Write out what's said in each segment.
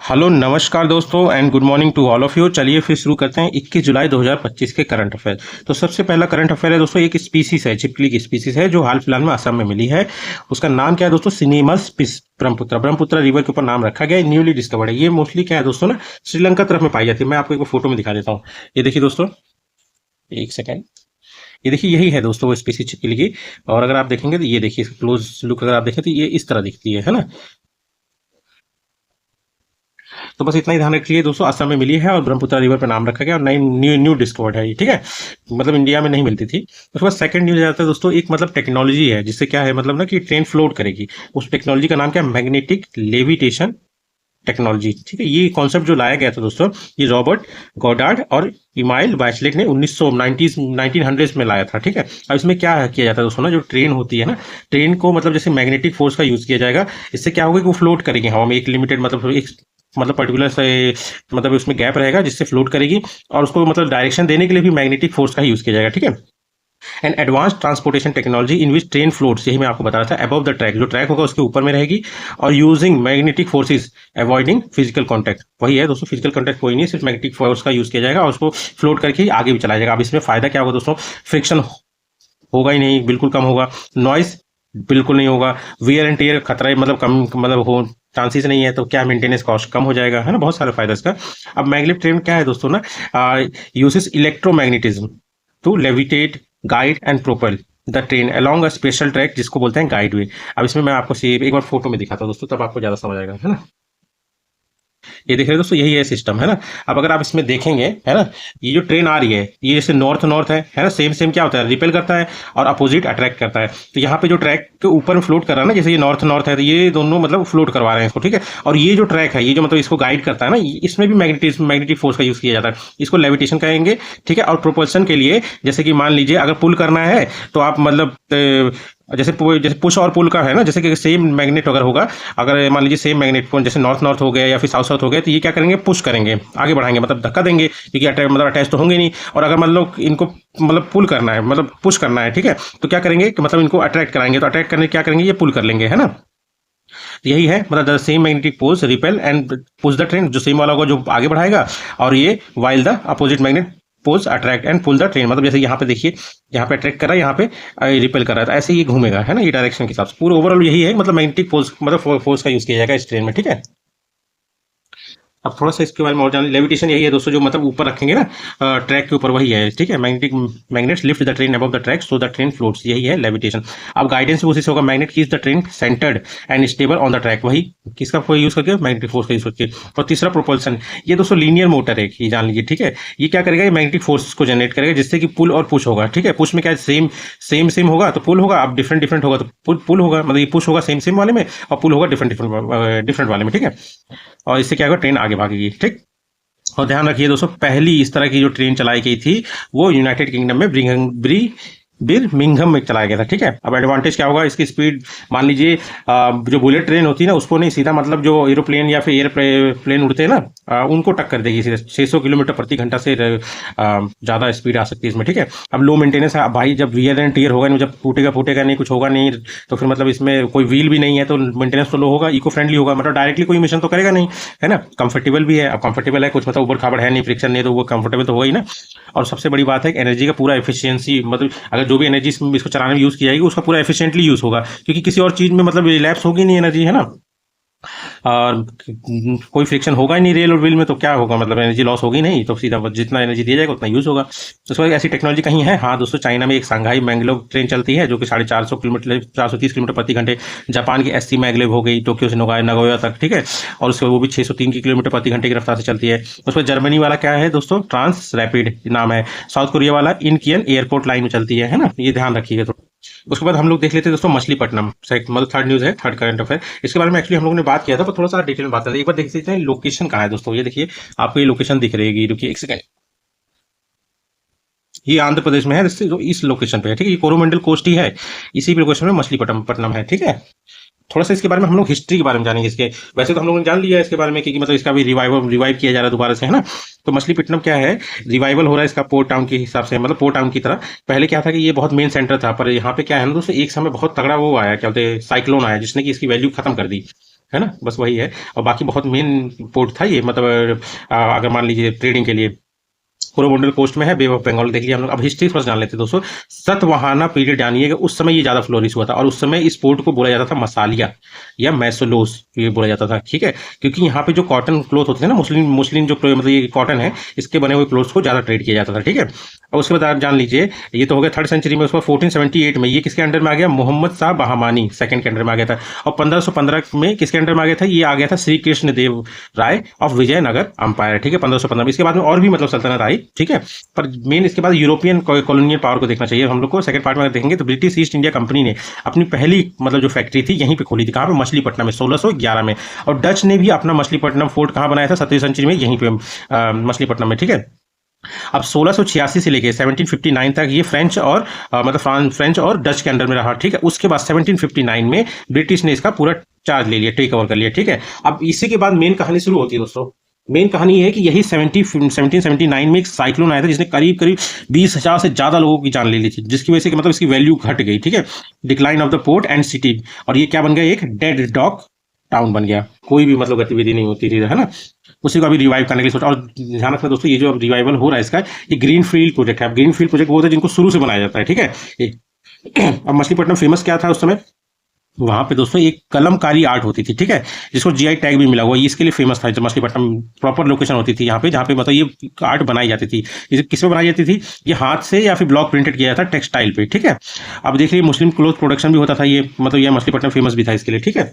Hello नमस्कार दोस्तों and good morning to all of you. चलिए फिर शुरू करते हैं 21 जुलाई 2025 के करंट अफेयर। तो सबसे पहला करंट अफेयर है दोस्तों, एक स्पीसीज है, छिपकली की स्पीसीज है जो हाल फिलहाल में असम में मिली है। उसका नाम क्या है दोस्तों? सिनेमस ब्रह्मपुत्र। ब्रह्मपुत्र रिवर के ऊपर नाम रखा गया है, न्यूली डिस्कवर्ड है। ये मोस्टली क्या है दोस्तों ना, श्रीलंका तरफ में पाई जाती है। मैं आपको एक बार फोटो में दिखा देता हूँ। ये देखिए दोस्तों, एक सेकेंड। ये देखिए, यही है दोस्तों वो स्पीसीज छिपकली की। और अगर आप देखेंगे तो ये देखिए, क्लोज लुक अगर आप देखें तो ये इस तरह दिखती है ना। तो बस इतना ही ध्यान रखिए दोस्तों, असम में मिली है और ब्रह्मपुत्र रिवर पे नाम रखा गया और नई न्यू न्यू डिस्कवर्ड है ये, ठीक है। मतलब इंडिया में नहीं मिलती थी। उसके बाद सेकंड न्यूज आता है दोस्तों, एक मतलब टेक्नोलॉजी है जिससे क्या है मतलब ना कि ट्रेन फ्लोट करेगी। उस टेक्नोलॉजी का नाम क्या है? मैग्नेटिक लेविटेशन टेक्नोलॉजी, ठीक है। ये कॉन्सेप्ट जो लाया गया था दोस्तों, ये रॉबर्ट गॉडार्ड और इमाइल वाइचलेट ने 1990 में लाया था, ठीक है। अब इसमें क्या किया जाता है दोस्तों ना, जो ट्रेन होती है ना, ट्रेन को मतलब जैसे मैग्नेटिक फोर्स का यूज किया जाएगा। इससे क्या होगा कि वो फ्लोट करेगी हवा में, एक लिमिटेड मतलब एक मतलब पर्टिकुलर से मतलब उसमें गैप रहेगा जिससे फ्लोट करेगी। और उसको मतलब डायरेक्शन देने के लिए भी मैग्नेटिक फोर्स का ही यूज किया जाएगा, ठीक है। And advance transportation technology in which train floats, यही मैं आपको बता रहा था। अबव द ट्रैक, जो ट्रैक होगा उसके ऊपर में रहेगी और using magnetic forces avoiding physical contact. वही है दोस्तों, फिजिकल कॉन्टैक्ट कोई नहीं, सिर्फ मैग्नेटिक फोर्स का यूज किया जाएगा और उसको फ्लोट करके ही आगे भी चलाया जाएगा। अब इसमें फायदा क्या होगा दोस्तों? फ्रिक्शन होगा ही नहीं, बिल्कुल कम होगा। नॉइस बिल्कुल नहीं होगा। वियर एंड टेयर खतरा मतलब कम मतलब हो चांसेस नहीं है। तो क्या, मेंटेनेंस कॉस्ट कम हो जाएगा, है ना। बहुत सारे फायदा इसका। अब मैग्नेटिक ट्रेन क्या है दोस्तों ना, uses electromagnetism to levitate, guide and propel the train along a special track जिसको बोलते हैं गाइड वे। अब इसमें मैं आपको एक बार फोटो में दिखाता हूँ दोस्तों, तब आपको ज्यादा समझ आएगा, है ना। ये देख रहे हो दोस्तों, यही है सिस्टम, है ना। अब अगर आप इसमें देखेंगे, है ना, ये जो ट्रेन आ रही है ये जैसे नॉर्थ नॉर्थ है ना, सेम सेम क्या होता है, रिपेल करता है और अपोजिट अट्रैक्ट करता है। तो यहाँ पे जो ट्रैक के ऊपर में फ्लोट कर रहा है ना, जैसे ये नॉर्थ नॉर्थ है, तो ये दोनों मतलब फ्लोट करवा रहे हैं इसको, ठीक है। और ये जो ट्रैक है, ये जो मतलब इसको गाइड करता है ना, इसमें भी मैग्नेटिक फोर्स का यूज किया जाता है। इसको लेविटेशन कहेंगे, ठीक है। और प्रोपल्सन के लिए जैसे कि मान लीजिए अगर पुल करना है तो आप मतलब जैसे जैसे पुश और पुल का है ना, जैसे कि सेम मैग्नेट अगर होगा, अगर मान लीजिए सेम मैग्नेट जैसे नॉर्थ नॉर्थ हो गया या फिर साउथ साउथ हो गया, तो ये क्या करेंगे, पुश करेंगे, आगे बढ़ाएंगे, मतलब धक्का देंगे, क्योंकि मतलब अटैच तो होंगे नहीं। और अगर मतलब इनको मतलब पुल करना है, मतलब पुश करना है, ठीक है, तो क्या करेंगे कि मतलब इनको अट्रैक्ट कराएंगे, तो अट्रैक्ट करने क्या करेंगे, ये पुल कर लेंगे, है ना। तो यही है मतलब the same magnetic poles repel and push the train, जो सेम वाला होगा जो आगे बढ़ाएगा, और ये while the opposite magnet poles attract and pull the train. मतलब जैसे यहाँ पे देखिए, यहाँ पे अट्रैक्ट कर रहा है, यहाँ पे रिपेल कर रहा है, तो ऐसे ही घूमेगा, है ना, ये डायरेक्शन के हिसाब से। पूरा ओवरऑल यही है, मतलब मैग्नेटिक फोर्स मतलब फोर्स का यूज किया जाएगा इस ट्रेन में, ठीक है। अब थोड़ा सा इसके बारे में और जान, लेविटेशन यही है दोस्तों, जो मतलब ऊपर रखेंगे ना ट्रैक के ऊपर, वही है, ठीक है। Magnetic magnets lift the train above the track so the train floats, यही है लेविटेशन। अब गाइडेंस उसी से होगा, magnet keeps the train centred and stable on the track, वही किसका कोई यूज करके, मैग्नेटिक फोर्स का यूज करके। और तीसरा प्रोपल्सन, ये दोस्तों लीनियर मोटर है, ये जान लीजिए, ठीक है। ये क्या करेगा, ये मैग्नेटिक फोर्स को जनरेट करेगा जिससे कि पुल और पुश होगा, ठीक है। पुश में क्या सेम सेम सेम होगा तो पुल होगा, अब डिफरेंट डिफरेंट होगा तो पुल होगा, मतलब ये पुश होगा सेम सेम वाले में और पुल होगा डिफरेंट डिफरेंट वाले में, ठीक है। और इससे क्या होगा, ट्रेन आगे भागेगी, ठीक। और ध्यान रखिए दोस्तों, पहली इस तरह की जो ट्रेन चलाई गई थी वो यूनाइटेड किंगडम में बिरमिंघम में चलाया गया था, ठीक है। अब एडवांटेज क्या होगा, इसकी स्पीड मान लीजिए जो बुलेट ट्रेन होती है ना, उसको नहीं, सीधा मतलब जो एरोप्लेन या फिर एयरप्लेन उड़ते हैं ना, उनको टक्कर देगी सीधे। 600 किलोमीटर प्रति घंटा से ज़्यादा स्पीड आ सकती है इसमें, ठीक है। अब लो मेंटेनेंस है, भाई जब वियर एंड टीयर होगा नहीं, जब टूटेगा नहीं, कुछ होगा नहीं, तो फिर मतलब इसमें कोई व्हील भी नहीं है तो मेंटेनेंस तो लो होगा। इको फ्रेंडली होगा, मतलब डायरेक्टली कोई मिशन तो करेगा नहीं, है ना। कंफर्टेबल भी है, अब कंफर्टेबल है कुछ मतलब ऊबड़ खाबड़ है नहीं, फ्रिक्शन नहीं, तो वो कंफर्टेबल तो होगा ही ना। और सबसे बड़ी बात है कि एनर्जी का पूरा एफिशिएंसी, मतलब अगर जो भी एनर्जी इसको चलाने में यूज की जाएगी उसका पूरा एफिशिएंटली यूज होगा, क्योंकि किसी और चीज में मतलब रिलैप्स होगी नहीं एनर्जी, है ना। और कोई फ्रिक्शन होगा ही नहीं रेल और व्हील में, तो क्या होगा, मतलब एनर्जी लॉस होगी नहीं, तो सीधा जितना एनर्जी दिया जाएगा उतना यूज होगा। तो उसके बाद ऐसी टेक्नोलॉजी कहीं है, हाँ दोस्तों, चाइना में एक सांघाई मैंगलोर ट्रेन चलती है जो कि 450 किलोमीटर 430 किलोमीटर प्रति घंटे। जापान की एससी मैगलेव हो गई टोक्यो से नगोया तक, ठीक है। और उसके वो भी 603 किलोमीटर प्रति घंटे की रफ्तार से चलती है। उसमें जर्मनी वाला क्या है दोस्तों, ट्रांस रैपिड नाम है। साउथ कोरिया वाला इनकियन एयरपोर्ट लाइन में चलती है ना, ये ध्यान रखिएगा। तो उसके बाद हम लोग देख लेते हैं दोस्तों मछलीपट्टनम, मतलब थर्ड न्यूज है, थर्ड करंट अफेयर। इसके बारे में एक्चुअली हम लोगों ने बात किया था, पर थोड़ा सा डिटेल में बात करते हैं। एक बार देख लेते हैं लोकेशन कहाँ है दोस्तों। ये देखिए, आपको ये लोकेशन दिख रहेगी, रुकिए एक सेकंड। ये आंध्र प्रदेश में है, इस लोकेशन पे है, ठीक है। ये कोरोमंडल कोस्ट ही है, इसी लोकेशन में मछलीपट्टनम है, ठीक है। थोड़ा सा इसके बारे में हम लोग हिस्ट्री के बारे में जानेंगे इसके। वैसे तो हम लोगों ने जान लिया है इसके बारे में कि मतलब इसका भी रिवाइव किया जा रहा है दोबारा से, है ना। तो मछलीपट्टनम क्या है, रिवाइवल हो रहा है इसका पोर्ट टाउन के हिसाब से, मतलब पोर्ट टाउन की तरह। पहले क्या था कि ये बहुत मेन सेंटर था, पर यहाँ पे क्या है ना दोस्तों, एक समय बहुत तगड़ा वो आया, क्या बोलते हैं, साइक्लोन आया जिसने कि इसकी वैल्यू खत्म कर दी। है ना, बस वही है। और बाकी बहुत मेन पोर्ट था ये, मतलब अगर मान लीजिए ट्रेडिंग के लिए कोरोमंडल कोस्ट में है, बे ऑफ बंगाल देख लिया हम लोग। अब हिस्ट्री थोड़ा जान लेते हैं दोस्तों। सतवाहना पीरियड जानिए कि उस समय ये ज्यादा फ्लोरिश हुआ था, और उस समय इस पोर्ट को बोला जाता था मसालिया या मैसोलोस, ये बोला जाता था, ठीक है। क्योंकि यहाँ पे जो कॉटन क्लोथ होते थे ना, मुस्लिम मुस्लिम जो मतलब ये कॉटन है, इसके बने हुए क्लोथ्स को ज्यादा ट्रेड किया जाता था, ठीक है। और उसके बाद आप जान लीजिए, ये तो हो गया 3rd सेंचुरी में। उसके बाद 1478 में ये किसके अंडर में आ गया, मोहम्मद शाह बहामानी सेकंड के अंडर में आ गया था। और 1515 में किसके अंडर में आ गया था, ये आ गया था श्री कृष्ण देव राय ऑफ विजयनगर अंपायर, ठीक है, 1515 में। इसके बाद में और भी मतलब सल्तनत आई, ठीक है। पर मेन इसके बाद यूरोपियन कॉलोनियल पावर को देखना चाहिए हम लोग को। सेकंड पार्ट में देखेंगे तो ब्रिटिश ईस्ट इंडिया कंपनी ने अपनी पहली मतलब जो फैक्ट्री थी यहीं पे खोली थी, कहाँ पे, मछलीपट्टनम में 1611 में। और डच ने भी अपना मछलीपट्टनम फोर्ट कहाँ बनाया था, 17वीं सेंचुरी में, यहीं पे मछलीपट्टनम में, ठीक है। अब 1686 से लेके 1759 तक ये फ्रेंच और मतलब फ्रेंच और डच के अंडर में रहा, ठीक है। उसके बाद 1759 में ब्रिटिश ने इसका पूरा चार्ज ले लिया, टेक ओवर कर लिया, ठीक है। अब इसी के बाद मेन कहानी शुरू होती है दोस्तों। मेन कहानी है कि यही 1779 में एक साइक्लोन आया था जिसने करीब करीब 20,000 से ज्यादा लोगों की जान ले ली थी, जिसकी वजह से मतलब इसकी वैल्यू घट गई, ठीक है। Decline of the port and city, और ये क्या बन गया, एक डेड डॉग टाउन बन गया, कोई भी मतलब गतिविधि नहीं होती थी, है ना। उसी को अभी रिवाइव करने के लिए सोचा। और ध्यान रखना दोस्तों, ये जो अब रिवाइवल हो रहा है इसका, ये ग्रीन फील्ड प्रोजेक्ट है। अब ग्रीन फील्ड प्रोजेक्ट वो होता है जिनको शुरू से बनाया जाता है, ठीक है। अब मछलीपट्टनम फेमस क्या था उस समय, वहां पे दोस्तों एक कलमकारी आर्ट होती थी, ठीक है, जिसको जीआई टैग भी मिला हुआ, ये इसके लिए फेमस था। जब मछलीपट्टनम प्रॉपर लोकेशन होती थी यहाँ पे, जहाँ पे मतलब ये आर्ट बनाई जाती थी। इसे किस पे बनाई जाती थी, ये हाथ से या फिर ब्लॉक प्रिंटेड किया जाता था टेक्सटाइल पे, ठीक है। अब देखिए मुस्लिम क्लोथ प्रोडक्शन भी होता था ये, मतलब ये मछलीपट्टनम फेमस भी था इसके लिए, ठीक है।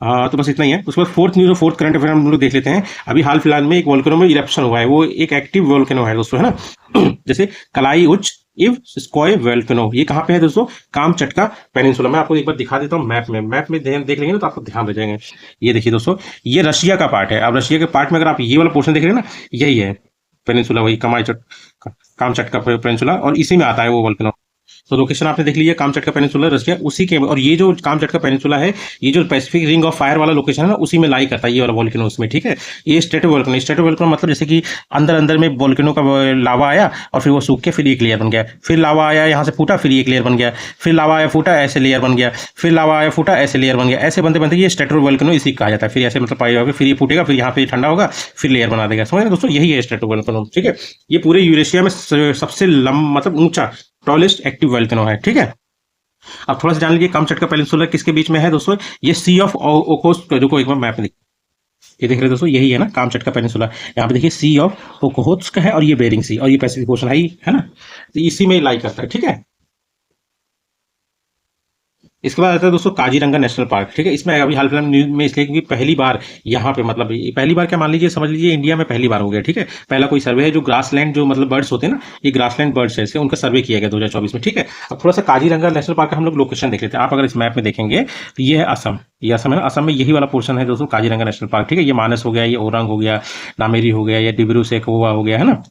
तो बस इतना ही है। उसके बाद फोर्थ न्यूज और फोर्थ करंट अफेयर हम लोग देख लेते हैं। अभी हाल फिलहाल में एक वोल्केनो में इरप्शन हुआ है, वो एक एक्टिव वोल्केनो है दोस्तों, है ना। जैसे कलाई उच्च इव स्कोय वोल्केनो, ये कहाँ पे है दोस्तों, कामचटका पेनिनसुला। मैं आपको एक बार दिखा देता हूँ मैप में, देख लेंगे ना तो आपको ध्यान रह जाएंगे। ये देखिए दोस्तों, ये रशिया का पार्ट है। अब रशिया के पार्ट में अगर आप ये वाला पोर्शन देख रहे हैं ना, यही है पेनिनसुला, वही कामचटका पेनिनसुला, और इसी में आता है वो वोल्केनो। तो लोकेशन आपने देख लिया, कामचटका पेनिनसुला रशिया, उसी के। और ये जो कामचटका पेनिनसुला है, ये जो पैसिफिक रिंग ऑफ फायर वाला लोकेशन है ना, उसी में लाई करता है ये वाला वोल्केनो उसमें, ठीक है। ये स्ट्रेटो वोल्केनो, स्ट्रेटो वोल्केनो मतलब जैसे कि अंदर अंदर में वोल्केनो का लावा आया और फिर वो सूख के फिर एक लेयर बन गया, फिर लावा आया यहाँ से फूटा, फिर एक लेयर बन गया, फिर लावा आया फूटा, ऐसे लेयर बन गया, फिर लावा आया फूटा, ऐसे लेयर बन गया, ऐसे बनते बनते ये स्ट्रेटो वोल्केनो इसी कहा जाता है। फिर ऐसे मतलब पाया होगा, फिर ये फूटेगा, फिर यहाँ पे ठंडा होगा, फिर लेयर बना देगा, समझ रहे दोस्तों, यही है स्ट्रेटो वोल्केनो, ठीक है। ये पूरे यूरेशिया में सबसे मतलब ऊंचा टॉलेस्ट एक्टिव वोल्केनो है, ठीक है। अब थोड़ा सा जान लीजिए कामचटका पेनिनसुला किसके बीच में है दोस्तों, ये सी ऑफ ओखोत्स्क, देखो एक बार मैप में ये देख रहे हैं दोस्तों, यही है ना कामचटका पेनिनसुला। यहाँ पे देखिए सी ऑफ ओखोत्स्क है, और ये बेरिंग सी, और ये पैसिफिक ओशन है ना, तो इसी में लाई करता है, ठीक है। इसके बाद आता है दोस्तों काजीरंगा नेशनल पार्क, ठीक है। इसमें अभी हाल फिलहाल न्यूज में इसलिए क्योंकि पहली बार यहाँ पे मतलब पहली बार क्या मान लीजिए, समझ लीजिए इंडिया में पहली बार हो गया, ठीक है। पहला कोई सर्वे है जो ग्रासलैंड जो मतलब बर्ड्स होते हैं ना, ये ग्रासलैंड बर्ड्स है, इससे उनका सर्वे किया गया 2024 में, ठीक है। अब थोड़ा सा काजीरंगा नेशनल पार्क का हम लोग लोकेशन देख लेते हैं। आप अगर इस मैप में देखेंगे तो ये है असम, ये असम है ना, असम में यही वाला पोर्शन है दोस्तों काजीरंगा नेशनल पार्क, ठीक है। ये मानस हो गया, ये ओरंग हो गया, नामेरी हो गया, ये डिब्रू सेखोवा हो गया, है ना।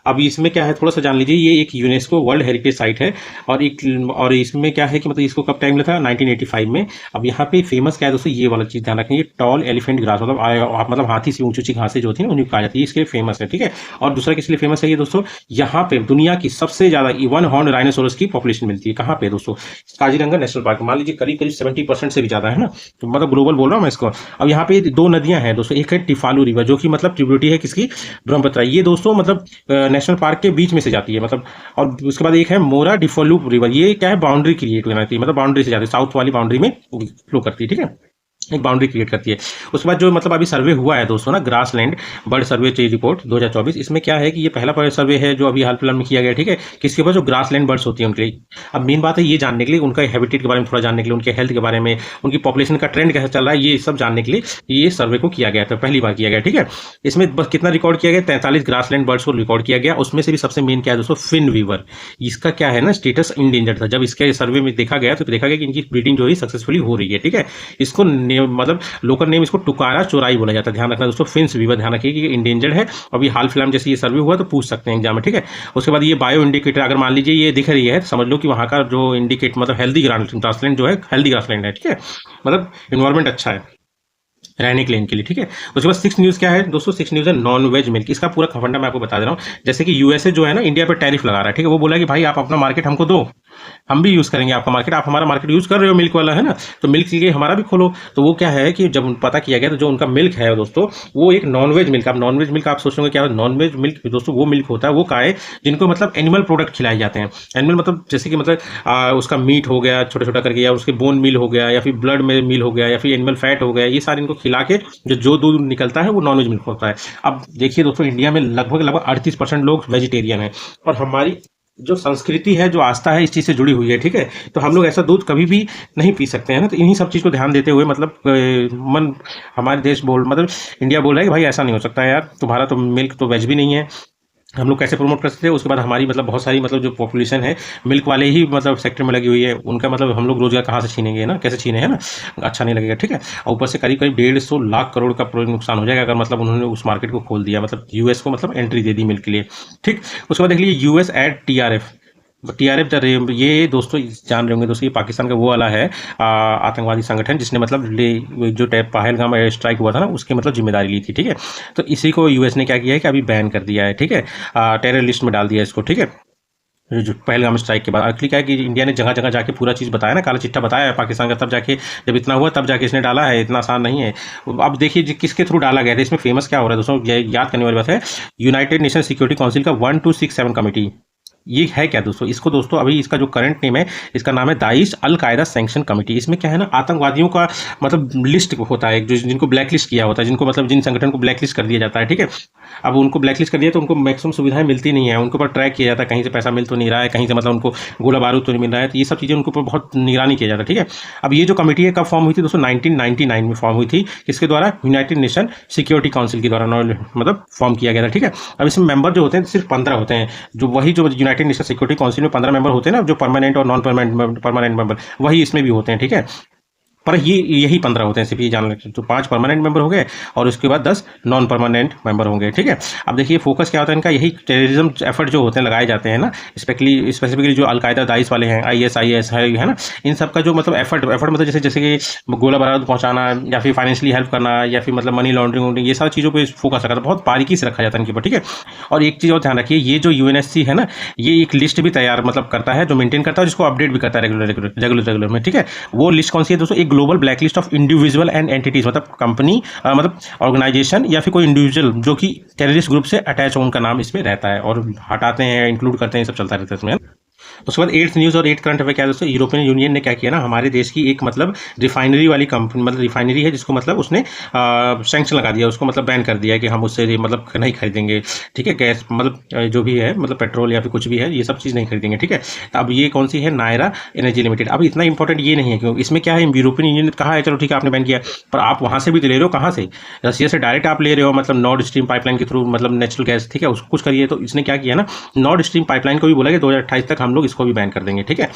अब इसमें क्या है थोड़ा सा जान लीजिए, ये एक यूनेस्को वर्ल्ड हेरिटेज साइट है, और इसमें क्या है कि मतलब इसको कब टाइम मिला था, 1985 में। अब यहाँ पे फेमस क्या है दोस्तों, ये वाला चीज ध्यान रखेंगे, टॉल एलिफेंट ग्रास, मतलब हाथी से ऊंची ऊंची घासें जो होती है ना उन्हें कहा जाती है, इसके लिए फेमस है, ठीक है। और दूसरा किस लिए फेमस है ये दोस्तों, यहाँ पे दुनिया की सबसे ज्यादा वन हॉर्न राइनोसोरस की पॉपुलेशन मिलती है, कहाँ पे दोस्तों, काजीरंगा नेशनल पार्क। मान लीजिए करीब करीब 70% से भी ज्यादा है ना, तो मतलब ग्लोबल बोल रहा हूँ मैं इसको। अब यहाँ पे दो नदियां हैं दोस्तों, एक है टिफालू रिवर जो कि मतलब ट्रिब्यूटरी है किसकी, ब्रह्मपुत्र। ये दोस्तों मतलब नेशनल पार्क के बीच में से जाती है मतलब। और उसके बाद एक है मोरा डिफोलू रिवर, ये क्या है, बाउंड्री क्रिएट करती है, मतलब बाउंड्री से जाती है, साउथ वाली बाउंड्री में फ्लो करती है, ठीक है, एक बाउंड्री क्रिएट करती है। उसके बाद जो मतलब अभी सर्वे हुआ है दोस्तों ना, ग्रासलैंड बर्ड सर्वे रिपोर्ट 2024, इसमें क्या है कि ये पहला सर्वे है जो अभी हाल फिलहाल में किया गया, ठीक है, किसके ऊपर, जो ग्रासलैंड बर्ड्स होती है उनके लिए। अब मेन बात है ये जानने के लिए, उनका हैबिटेट के बारे में थोड़ा जानने के लिए, उनके हेल्थ के बारे में, उनकी पॉपुलेशन का ट्रेंड कैसा चल रहा है, ये सब जानने के लिए ये सर्वे को किया गया था, पहली बार किया गया, ठीक है। इसमें बस कितना रिकॉर्ड किया गया, 43 ग्रासलैंड बर्ड्स को रिकॉर्ड किया गया। उसमें से भी सबसे मेन क्या है दोस्तों, फिन वीवर, इसका क्या है ना स्टेटस इंडेंजर्ड था। जब इसके सर्वे में देखा गया तो देखा गया कि इनकी ब्रीडिंग जो है सक्सेसफुली हो रही है, ठीक है। इसको मतलब लोकल नेम इसको टुकारा चोराई बोला जाता है, ध्यान रखना दोस्तों, फिन्स वीवर, ध्यान रखिए कि इंडेंजर्ड है। अभी हाल फिलहाल जैसे ये सर्वे हुआ तो पूछ सकते हैं एग्जाम में, ठीक है। उसके बाद ये बायो इंडिकेटर, अगर मान लीजिए ये दिख रही है तो समझ लो कि वहाँ का जो इंडिकेट मतलब हेल्दी ग्रासलैंड जो है, हेल्दी ग्रासलैंड है, ठीक है, मतलब इन्वायरमेंट अच्छा है। रहने के लिए इनके लिए, ठीक है। उसके बाद सिक्स न्यूज़ क्या है दोस्तों, सिक्स न्यूज़ है नॉन वेज मिल्क। इसका पूरा फंडा मैं आपको बता दे रहा हूँ। जैसे कि यूएसए जो है ना इंडिया पर टैरिफ लगा रहा है, ठीक है। वो बोला कि भाई आप अपना मार्केट हमको दो, हम भी यूज़ करेंगे आपका मार्केट, आप हमारा मार्केट यूज़ कर रहे हो मिल्क वाला, है ना, तो मिल्क के लिए हमारा भी खोलो। तो वो क्या है कि जब पता किया गया तो जो उनका मिल्क है दोस्तों, वो एक नॉनवेज मिल्क। अब नॉनवेज मिल्क आप सोचोगे क्या, नॉनवेज मिल्क दोस्तों वो मिल्क होता है, वो का है जिनको मतलब एनिमल प्रोडक्ट खिलाए जाते हैं। एनिमल मतलब जैसे कि मतलब उसका मीट हो गया छोटा छोटा करके, या उसके बोन मिल हो गया, या फिर ब्लड में मिल हो गया, या फिर एनिमल फैट हो गया, ये सारे इनको खिला के जो दूध निकलता है वो नॉनवेज मिल्क होता है। अब देखिए दोस्तों, इंडिया में लगभग लगभग 38% लोग वेजिटेरियन है, और हमारी जो संस्कृति है, जो आस्था है, इस चीज़ से जुड़ी हुई है, ठीक है। तो हम लोग ऐसा दूध कभी भी नहीं पी सकते हैं ना। तो इन्हीं सब चीज़ को ध्यान देते हुए मतलब मन हमारे देश बोल मतलब इंडिया बोल रहा है कि भाई ऐसा नहीं हो सकता है यार, तुम्हारा तो मिल्क तो वेज भी नहीं है, हम लोग कैसे प्रमोट कर सकते हैं। उसके बाद हमारी मतलब बहुत सारी मतलब जो पॉपुलेशन है मिल्क वाले ही मतलब सेक्टर में लगी हुई है, उनका मतलब हम लोग रोजगार कहाँ से छीनेंगे ना, कैसे छीने, है ना, अच्छा नहीं लगेगा, ठीक है। और ऊपर से करीब करीब 150 लाख करोड़ का नुकसान हो जाएगा अगर मतलब उन्होंने उस मार्केट को खोल दिया, मतलब यूएस को मतलब एंट्री दे दी मिल्क के लिए, ठीक। उसके बाद देख लीजिए यूएस एड टीआरएफ। टीआरएफ ये दोस्तों जान रहे होंगे दोस्तों, ये पाकिस्तान का वो वाला है आतंकवादी संगठन जिसने मतलब जो पहलगाम एयर स्ट्राइक हुआ था ना, उसकी मतलब जिम्मेदारी ली थी, ठीक है। तो इसी को यूएस ने क्या किया है कि अभी बैन कर दिया है, ठीक है, टेरर लिस्ट में डाल दिया है इसको, ठीक है। जो पहलगाम स्ट्राइक के बाद एक्चुअली क्या है कि इंडिया ने जगह जगह जाके पूरा चीज़ बताया ना, काला चिट्ठा बताया है पाकिस्तान का, तब जाके जब इतना हुआ तब जाके इसने डाला है, इतना आसान नहीं है। अब देखिए किसके थ्रू डाला गया था, इसमें फेमस क्या हो रहा है दोस्तों, ये याद करने वाली बात है। यूनाइटेड नेशन सिक्योरिटी काउंसिल का 1267 कमेटी, ये है क्या दोस्तों, इसको दोस्तों अभी इसका जो करंट नेम है, इसका नाम है दाइश अल कायदा सैंक्शन कमेटी। इसमें क्या है ना, आतंकवादियों का मतलब लिस्ट होता है, जो जिनको ब्लैक लिस्ट किया होता है, जिनको मतलब जिन संगठन को ब्लैक लिस्ट कर दिया जाता है, ठीक है। अब उनको ब्लैक लिस्ट कर दिया तो उनको मैक्सिमम सुविधाएं मिलती नहीं है, उनके ऊपर ट्रैक किया जाता है, कहीं से पैसा मिल तो नहीं रहा है, कहीं से मतलब उनको गोला बारूद तो नहीं मिल रहा है, तो ये सब चीज़ें उनके ऊपर बहुत निगरानी किया जाता है, ठीक है। अब ये जो कमेटी है कब फॉर्म हुई थी दोस्तों, 1999 में फॉर्म हुई थी, किसके द्वारा, यूनाइटेड नेशन सिक्योरिटी काउंसिल के द्वारा मतलब फॉर्म किया गया था, ठीक है। अब इसमें मेंबर जो होते हैं सिर्फ 15 होते हैं, जो वही जो यूनाइटेड नेशन सिक्योरिटी काउंसिल में 15 मेंबर होते हैं ना, जो परमानेंट और नॉन परमानेंट मेंबर, वही इसमें भी होते हैं, ठीक है। पर ये यही 15 होते हैं सिर्फ, ये जान लेते हैं। तो 5 परमानेंट मेंबर हो गए और उसके बाद 10 नॉन परमानेंट मेंबर होंगे, ठीक है। अब देखिए फोकस क्या होता है इनका, यही टेररिज्म एफर्ट जो होते हैं लगाए जाते हैं ना, स्पेसिफिकली जो अलकायदा दाइश वाले हैं, ISIS है ना, इन सब का जो मतलब एफर्ट मतलब जैसे जैसे कि गोला बारूद पहुंचाना, या फिर फाइनेंशियली हेल्प करना, या फिर मतलब मनी लॉन्ड्रिंग, ये सारी चीज़ों पर फोकस रखा था, बहुत बारीकी से रखा जाता है इनके ऊपर, ठीक है। और एक चीज़ और ध्यान रखिए, ये जो UNSC है ना, ये एक लिस्ट भी तैयार मतलब करता है, जो मेंटेन करता है, जिसको अपडेट भी करता है रेगुलर में, ठीक है। वो लिस्ट कौन सी है दोस्तों, एक global black list of individual and entities, मतलब कंपनी मतलब ऑर्गेनाइजेशन या फिर कोई इंडिविजुअल जो कि टेररिस्ट ग्रुप से अटैच हो, उनका नाम इसमें रहता है, और हटाते हैं इंक्लूड करते हैं, सब चलता रहता है इसमें। उसके बाद एट्थ न्यूज़ और 8 करंट अफेयर क्या है दोस्तों, यूरोपियन यूनियन ने क्या किया ना, हमारे देश की एक मतलब रिफाइनरी वाली कंपनी, मतलब रिफाइनरी है जिसको मतलब उसने सैंक्शन लगा दिया, उसको मतलब बैन कर दिया है कि हम उससे मतलब नहीं खरीदेंगे, ठीक है, गैस मतलब जो भी है मतलब पेट्रोल या फिर कुछ भी है, ये सब चीज़ नहीं खरीदेंगे, ठीक है। तो अब ये कौन सी है, नायरा एनर्जी लिमिटेड। अब इतना इंपॉर्टेंट ये नहीं है, क्योंकि इसमें क्या है, यूरोपियन यूनियन ने कहा है चलो ठीक है आपने बैन किया, पर आप वहाँ से भी तो ले रहे हो, कहाँ से, रशिया से डायरेक्ट आप ले रहे हो, मतलब नॉर्थ स्ट्रीम पाइपलाइन के थ्रू मतलब नेचुरल गैस, ठीक है, उसको कुछ करिए। तो इसने क्या किया ना, नॉर्थ स्ट्रीम पाइपलाइन को भी बोला कि 2028 तक हम लोग इसको भी बैन कर देंगे, ठीक है।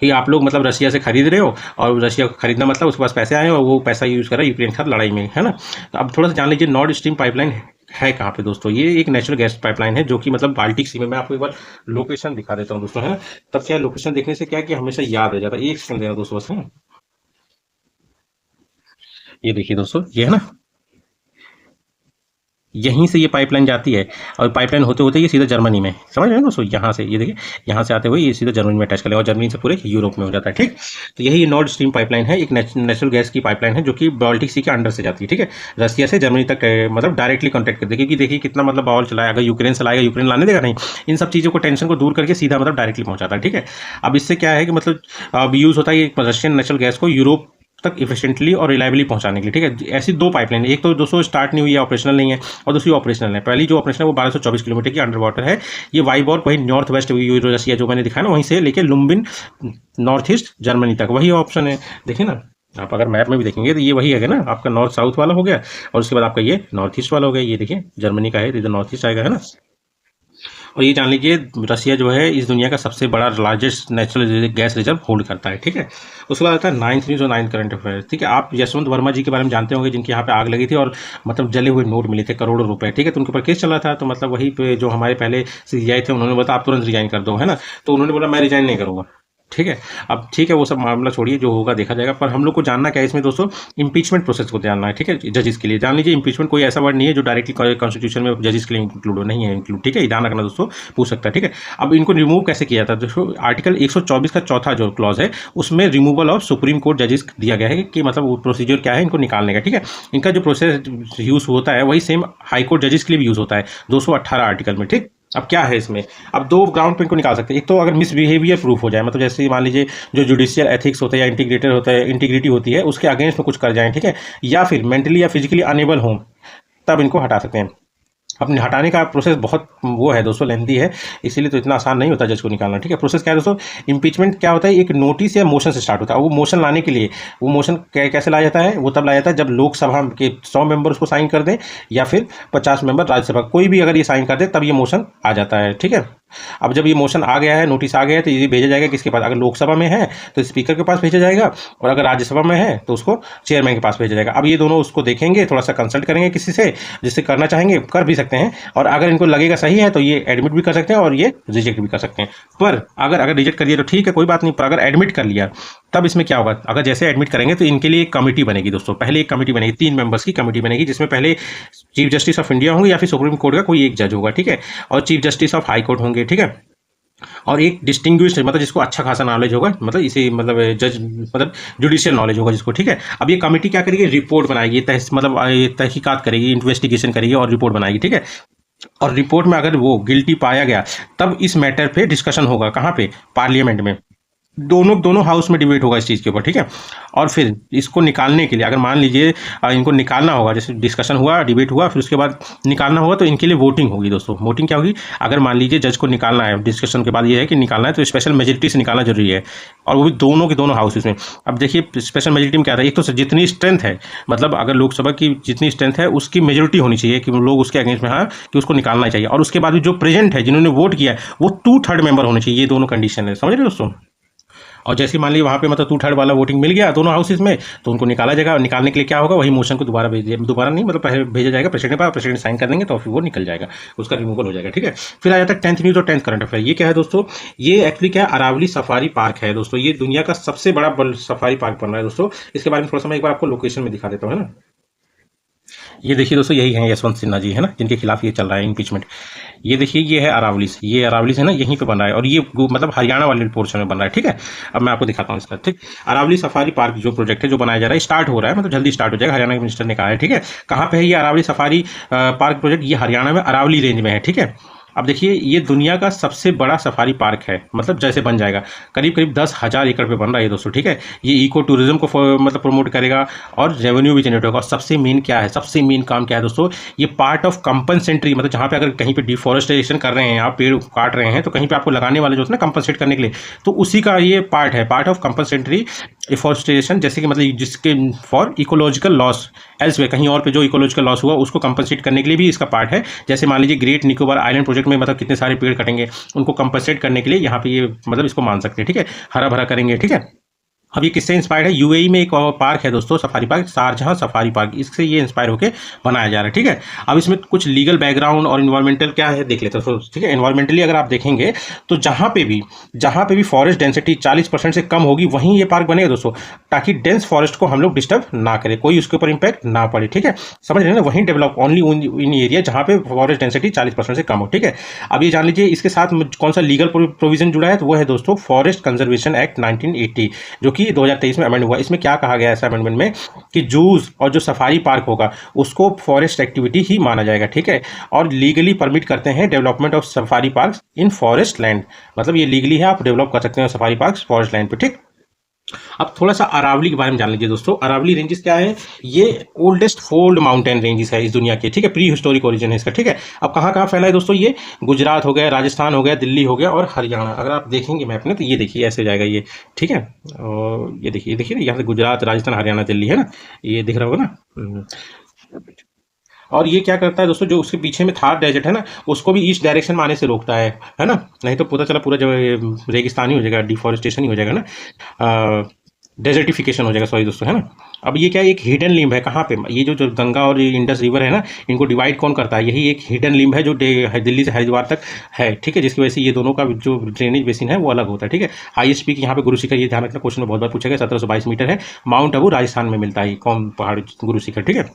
कि आप लोग मतलब रशिया से खरीद रहे हो, और रशिया को खरीदना मतलब उसके पास पैसे आए और वो पैसा यूज़ कर रहा है यूक्रेन के साथ लड़ाई में, है ना। तो अब थोड़ा सा जान लीजिए नॉर्थ स्ट्रीम पाइपलाइन है कहाँ पे दोस्तों, ये एक नेचुरल गैस पाइपलाइन है जो कि मतलब बाल्टिक सी में, मैं आपको एक बार लोकेशन दिखा देता हूँ दोस्तों, है ना। तब क्या लोकेशन देखने से क्या कि हमेशा याद रह जाता है, एक सेकंड देना दोस्तों बस, है। ये देखिए दोस्तों, ये है ना, यहीं से ये पाइपलाइन जाती है, और पाइपलाइन होते होते ये सीधा जर्मनी में, समझ रहे हैं दोस्तों, यहाँ से ये देखिए, यहाँ से आते हुए ये सीधा जर्मनी में अटैच कर लेगा, और जर्मनी से पूरे यूरोप में हो जाता है, ठीक। तो यही नॉर्थ स्ट्रीम पाइपलाइन है, एक नेचुरल गैस की पाइपलाइन है जो कि बाल्टिक सी के अंडर से जाती है, ठीक है, रशिया से जर्मनी तक मतलब डायरेक्टली कॉन्टैक्ट करती है, क्योंकि देखिए कितना मतलब बवाल चला है, अगर यूक्रेन से लाएगा, यूक्रेन लाने देगा नहीं, इन सब चीज़ों को टेंशन को दूर करके सीधा मतलब डायरेक्टली पहुंचाता है, ठीक है। अब इससे क्या है कि मतलब अब यूज़ होता है रशियन नेचुरल गैस को यूरोप तक इफिशिएंटली और रिलायबली पहुंचाने के लिए, ठीक है। ऐसी 2 पाइपलाइन, एक तो दोस्तों स्टार्ट नहीं हुई है, ऑपरेशनल नहीं है, और दूसरी ऑपरेशनल है। पहली जो ऑपरेशनल है वो 1224 किलोमीटर की अंडर वाटर है, ये वाइबॉर्ग वही नॉर्थ वेस्ट रशिया जो मैंने दिखाया ना, वहीं से लेके लुम्बिन नॉर्थ ईस्ट जर्मनी तक, वही ऑप्शन है, देखिए ना। आप अगर मैप में भी देखेंगे तो ये वही है ना, आपका नॉर्थ साउथ वाला हो गया, और उसके बाद आपका ये नॉर्थ ईस्ट वाला हो गया, ये देखिए जर्मनी का है, इधर नॉर्थ ईस्ट आएगा, है ना। और ये जान लीजिए रसिया जो है इस दुनिया का सबसे बड़ा largest natural gas reserve hold करता है, ठीक है। उसके बाद आता है 9th न्यूज़ और 9th करंट अफेयर, ठीक है। आप यशवंत वर्मा जी के बारे में जानते होंगे, जिनके यहाँ पे आग लगी थी और मतलब जले हुए नोट मिले थे करोड़ों रुपए, ठीक है। तो उनके ऊपर केस चला था, तो मतलब वहीं पे जो हमारे पहले CBI थे उन्होंने बोला आप तुरंत रिजाइन कर दो, है ना। तो उन्होंने बोला मैं रिजाइन नहीं करूँगा, ठीक है। अब ठीक है, वो सब मामला छोड़िए, जो होगा देखा जाएगा, पर हम लोग को जानना क्या है इसमें दोस्तों, इम्पीचमेंट प्रोसेस को जानना है, ठीक है, जजेस के लिए। जान लीजिए इम्पीचमेंट कोई ऐसा वर्ड नहीं है जो डायरेक्टली कॉन्स्टिट्यूशन में जजेस के लिए इंक्लूड हो, नहीं है इंक्लूड, ठीक है, ये ध्यान रखना दोस्तों, पूछ सकता है, ठीक है। अब इनको रिमूव कैसे किया था दोस्तों, आर्टिकल 124 का चौथा जो क्लॉज है उसमें रिमूवल ऑफ सुप्रीम कोर्ट जजेस दिया गया है कि मतलब वो प्रोसीजर क्या है इनको निकालने का, ठीक है। इनका जो प्रोसेस यूज होता है वही सेम हाई कोर्ट जजेस के लिए भी यूज होता है 218 आर्टिकल में, ठीक। अब क्या है इसमें, अब दो ग्राउंड पे इनको निकाल सकते हैं। एक तो अगर मिसबिहेवियर प्रूफ हो जाए, मतलब जैसे मान लीजिए जो जुडिशियल एथिक्स होता है या इंटीग्रेटर होता है, इंटीग्रिटी होती है, उसके अगेंस्ट में कुछ कर जाए, ठीक है, या फिर मेंटली या फिजिकली अनेबल हो, तब इनको हटा सकते हैं। अपने हटाने का प्रोसेस बहुत वो है दोस्तों, लेंथी है, इसीलिए तो इतना आसान नहीं होता जज को निकालना, ठीक है। प्रोसेस क्या है दोस्तों, इम्पीचमेंट क्या होता है, एक नोटिस या मोशन से स्टार्ट होता है। वो मोशन लाने के लिए, वो मोशन कैसे लाया जाता है, वो तब लाया जाता है जब लोकसभा के 100 मेंबर उसको साइन कर दें या फिर 50 मेंबर राज्यसभा, कोई भी अगर ये साइन कर दे तब ये मोशन आ जाता है, ठीक है। अब जब ये मोशन आ गया है, नोटिस आ गया है, तो ये भेजा जाएगा किसके पास, अगर लोकसभा में है तो स्पीकर के पास भेजा जाएगा, और अगर राज्यसभा में है तो उसको चेयरमैन के पास भेजा जाएगा। अब ये दोनों उसको देखेंगे, थोड़ा सा कंसल्ट करेंगे किसी से, जिससे करना चाहेंगे कर भी सकते हैं, और अगर इनको लगेगा सही है तो ये एडमिट भी कर सकते हैं और ये रिजेक्ट भी कर सकते हैं। पर अगर अगर रिजेक्ट कर दिया तो ठीक है, कोई बात नहीं, पर अगर एडमिट कर लिया तब इसमें क्या होगा, अगर जैसे एडमिट करेंगे तो इनके लिए एक कमेटी बनेगी दोस्तों। पहले एक कमेटी बनेगी, 3 मेंबर्स की कमेटी बनेगी, जिसमें पहले चीफ जस्टिस ऑफ इंडिया होंगे या फिर सुप्रीम कोर्ट का कोई एक जज होगा, ठीक है, और chief justice of high court होंगे, ठीक है, और एक डिस्टिंग्विश्ड, मतलब जिसको अच्छा खासा नॉलेज होगा, मतलब इसे मतलब जज मतलब जुडिशियल नॉलेज होगा जिसको, ठीक है। अब ये कमेटी क्या करेगी, रिपोर्ट बनाएगी, मतलब ये तहकीकात करेगी, इन्वेस्टिगेशन करेगी और रिपोर्ट बनाएगी, ठीक है। और रिपोर्ट में अगर वो गिल्टी पाया गया तब इस मैटर पे डिस्कशन होगा, कहाँ पे, पार्लियामेंट में। दोनों दोनों हाउस में डिबेट होगा इस चीज़ के ऊपर, ठीक है। और फिर इसको निकालने के लिए, अगर मान लीजिए इनको निकालना होगा, जैसे डिस्कशन हुआ, डिबेट हुआ, फिर उसके बाद निकालना होगा, तो इनके लिए वोटिंग होगी दोस्तों। वोटिंग क्या होगी, अगर मान लीजिए जज को निकालना है, डिस्कशन के बाद ये है कि निकालना है, तो स्पेशल मेजोरिटी से निकालना जरूरी है, और वो भी दोनों के दोनों हाउसेज में। अब देखिए स्पेशल मेजोरिटी में क्या था, एक तो जितनी स्ट्रेंथ है, मतलब अगर लोकसभा की जितनी स्ट्रेंथ है उसकी मेजोरिटी होनी चाहिए कि लोग उसके अगेंस्ट में हाँ कि उसको निकालना चाहिए, और उसके बाद भी जो प्रेजेंट है, जिन्होंने वोट किया है, वो 2/3 मेंबर होने चाहिए। ये दोनों कंडीशन है, समझ रहे दोस्तों। और जैसे मान लीजिए वहाँ पे मतलब 2/3 वाला वोटिंग मिल गया दोनों हाउसेज में, तो उनको निकाला जाएगा, और निकालने के लिए क्या होगा, वही मोशन को दोबारा नहीं, मतलब पहले भेजा जाएगा प्रेसिडेंट के पास, प्रेसिडेंट साइन कर देंगे तो फिर वो निकल जाएगा, उसका रिमूवल हो जाएगा, ठीक है। फिर आ जाता है 10th न्यूज और 10th करंट अफेयर। ये क्या है दोस्तों, ये एक्चुअली क्या है, अरावली सफारी पार्क है दोस्तों। ये दुनिया का सबसे बड़ा सफारी पार्क बन रहा है दोस्तों। इसके बारे में थोड़ा सा मैं एक बार आपको लोकेशन में दिखा देता हूँ, है ना। ये देखिए दोस्तों, यही है यशवंत सिन्हा जी, है ना, जिनके खिलाफ ये चल रहा है इम्पीचमेंट। ये देखिए, ये है अरावली, ये अरावली से ना यहीं पे बन रहा है, और ये मतलब हरियाणा वाले पोर्शन में बन रहा है, ठीक है। अब मैं आपको दिखाता हूँ इसका, ठीक। अरावली सफारी पार्क जो प्रोजेक्ट है, जो बनाया जा रहा है, स्टार्ट हो रहा है, मतलब जल्दी स्टार्ट हो जाएगा, हरियाणा के मिनिस्टर ने कहा है, ठीक है। कहाँ पे है ये अरावली सफारी पार्क प्रोजेक्ट, ये हरियाणा में अरावली रेंज में है, ठीक है। अब देखिए, ये दुनिया का सबसे बड़ा सफारी पार्क है, मतलब जैसे बन जाएगा, करीब करीब 10,000 एकड़ पे बन रहा है दोस्तों, ठीक है। ये इको टूरिज्म को मतलब प्रमोट करेगा, और रेवेन्यू भी जनरेट होगा। और सबसे मेन क्या है, सबसे मेन काम क्या है दोस्तों, ये पार्ट ऑफ कंपनसेंट्री, मतलब जहाँ पे अगर कहीं पे डिफॉरेस्टेशन कर रहे हैं, आप पेड़ काट रहे हैं, तो कहीं पे आपको लगाने वाले जो होते हैं ना कंपनसेट करने के लिए, तो उसी का ये पार्ट है, पार्ट ऑफ कंपनसेंट्री डिफॉरेस्टेशन, जैसे कि मतलब जिसके फॉर इकोलॉजिकल लॉस एल्सवे, कहीं और पे जो इकोलॉजिकल लॉस हुआ उसको कंपनसेट करने के लिए भी इसका पार्ट है। जैसे मान लीजिए ग्रेट निकोबार आइलैंड प्रोजेक्ट में मतलब कितने सारे पेड़ कटेंगे, उनको कंपनसेट करने के लिए यहाँ पे ये मतलब इसको मान सकते हैं, ठीक है, हरा भरा करेंगे, ठीक है। अब ये किससे इंस्पायर्ड है, यूएई में एक और पार्क है दोस्तों, सफारी पार्क, शारजहां सफारी पार्क, इससे ये इंस्पायर होकर बनाया जा रहा है, ठीक है। अब इसमें कुछ लीगल बैकग्राउंड और इन्वायरमेंटल क्या है देख लेते हैं, ठीक है। इन्वायरमेंटली अगर आप देखेंगे तो जहाँ पे भी फॉरेस्ट डेंसिटी 40% से कम होगी, वहीं ये पार्क बनेगा दोस्तों, ताकि डेंस फॉरेस्ट को हम लोग डिस्टर्ब ना करें, कोई उसके ऊपर इंपैक्ट ना पड़े, ठीक है, समझ रहे हैं ना। वहीं डेवलप ओनली इन एरिया जहाँ पे फॉरेस्ट डेंसिटी 40% से कम हो, ठीक है। अब ये जान लीजिए इसके साथ कौन सा लीगल प्रोविजन जुड़ा है, तो वो है दोस्तों फॉरेस्ट कंजर्वेशन एक्ट 1980, जो कि 2023 में अमेंड हुआ। इसमें क्या कहा गया है अमेंडमेंट में, कि जूस और जो सफारी पार्क होगा उसको फॉरेस्ट एक्टिविटी ही माना जाएगा, ठीक है। और लीगली परमिट करते हैं development of safari park in forest land, मतलब ये लीगली है, आप डेवलप कर सकते हैं सफारी पार्क फॉरेस्ट लैंड पे, ठीक। अब थोड़ा सा अरावली के बारे में जान लीजिए दोस्तों। अरावली रेंजेस क्या है, ये ओल्डेस्ट फोल्ड माउंटेन रेंजेस है इस दुनिया के, ठीक है, प्री हिस्टोरिक ओरिजिन है इसका, ठीक है। अब कहाँ कहाँ फैला है दोस्तों, ये गुजरात हो गया, राजस्थान हो गया, दिल्ली हो गया और हरियाणा। अगर आप देखेंगे मैप में तो ये देखिए ऐसे जाएगा ये, ठीक है। और ये देखिए ना, यहाँ से गुजरात, राजस्थान, हरियाणा, दिल्ली, है ना, ये दिख रहा होगा ना। और ये क्या करता है दोस्तों, जो उसके पीछे में थार डेजर्ट है ना, उसको भी ईस्ट डायरेक्शन में आने से रोकता है ना, नहीं तो पता चला पूरा जो रेगिस्तानी हो जाएगा, डिफॉरेस्टेशन ही हो जाएगा ना। डेजर्टिफिकेशन हो जाएगा, सॉरी दोस्तों, है ना। अब ये क्या है, एक हिडन लिम्ब है, कहाँ पे, ये जो गंगा और इंडस रिवर है ना, इनको डिवाइड कौन करता है, यही एक हिडन लिम्ब है जो दिल्ली से हरिद्वार तक है, ठीक है, जिसकी वजह से ये दोनों का जो ड्रेनेज बेसिन है वो अलग होता है, ठीक है। हाईएस्ट पीक यहाँ पे गुरु शिखर, ये ध्यान रखना, क्वेश्चन में बहुत बार पूछा गया, 1722 मीटर है, माउंट आबू राजस्थान में मिलता है, कौन पहाड़ गुरु शिखर, ठीक है।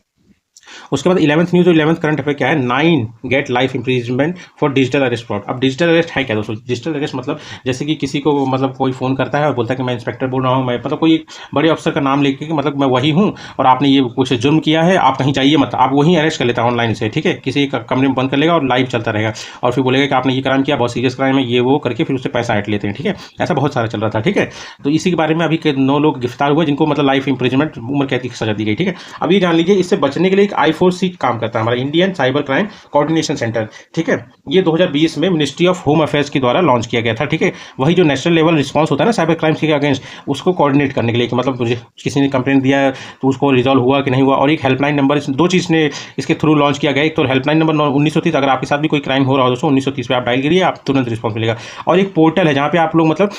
उसके बाद 11th न्यूज और 11th करंट अफेयर क्या है, 9 get life imprisonment for digital arrest fraud. अब डिजिटल अरेस्ट है क्या दोस्तों, डिजिटल अरेस्ट मतलब जैसे कि किसी को मतलब कोई फोन करता है और बोलता है कि मैं इंस्पेक्टर बोल रहा हूँ, मैं मतलब कोई बड़े अफसर का नाम लेके कि मतलब मैं वही हूँ और आपने ये कुछ जुर्म किया है, आप कहीं जाइए मत, आप वहीं अरेस्ट कर लेता है ऑनलाइन से, ठीक है, किसी कमरे में बंद कर लेगा और लाइव चलता रहेगा और फिर बोलेगा कि आपने ये क्राइम किया, बहुत सीरियस क्राइम है, ये वो करके फिर उससे पैसा ऐट लेते हैं, ठीक है। ऐसा बहुत सारा चल रहा था, ठीक है। तो इसी के बारे में अभी 9 लोग गिरफ्तार हुए जिनको मतलब लाइफ इम्प्रिजमेंट, उम्र कैद की सजा दी गई, ठीक है। अब ये जान लीजिए, इससे बचने के लिए एक I4C काम करता है हमारा Indian cyber crime coordination centre, ठीक है। ये 2020 में मिनिस्ट्री ऑफ होम अफेयर्स के द्वारा लॉन्च किया गया था, ठीक है। वही जो नेशनल लेवल रिस्पांस होता है ना साइबर क्राइम्स के अगेंस्ट, उसको कोऑर्डिनेट करने के लिए कि मतलब किसी ने कंप्लेंट दिया है तो उसको रिजॉल्व हुआ कि नहीं हुआ, और एक हेल्पलाइन नंबर, दो चीज़ ने इसके थ्रू लॉन्च किया गया। एक तो हेल्पलाइन नंबर 1930, अगर आपके साथ भी कोई क्राइम हो रहा हो दोस्तों, 1930 पे आप डायल करिए, आप तुरंत रिस्पॉन्स मिलेगा। और एक पोर्टल है जहाँ पे आप लोग मतलब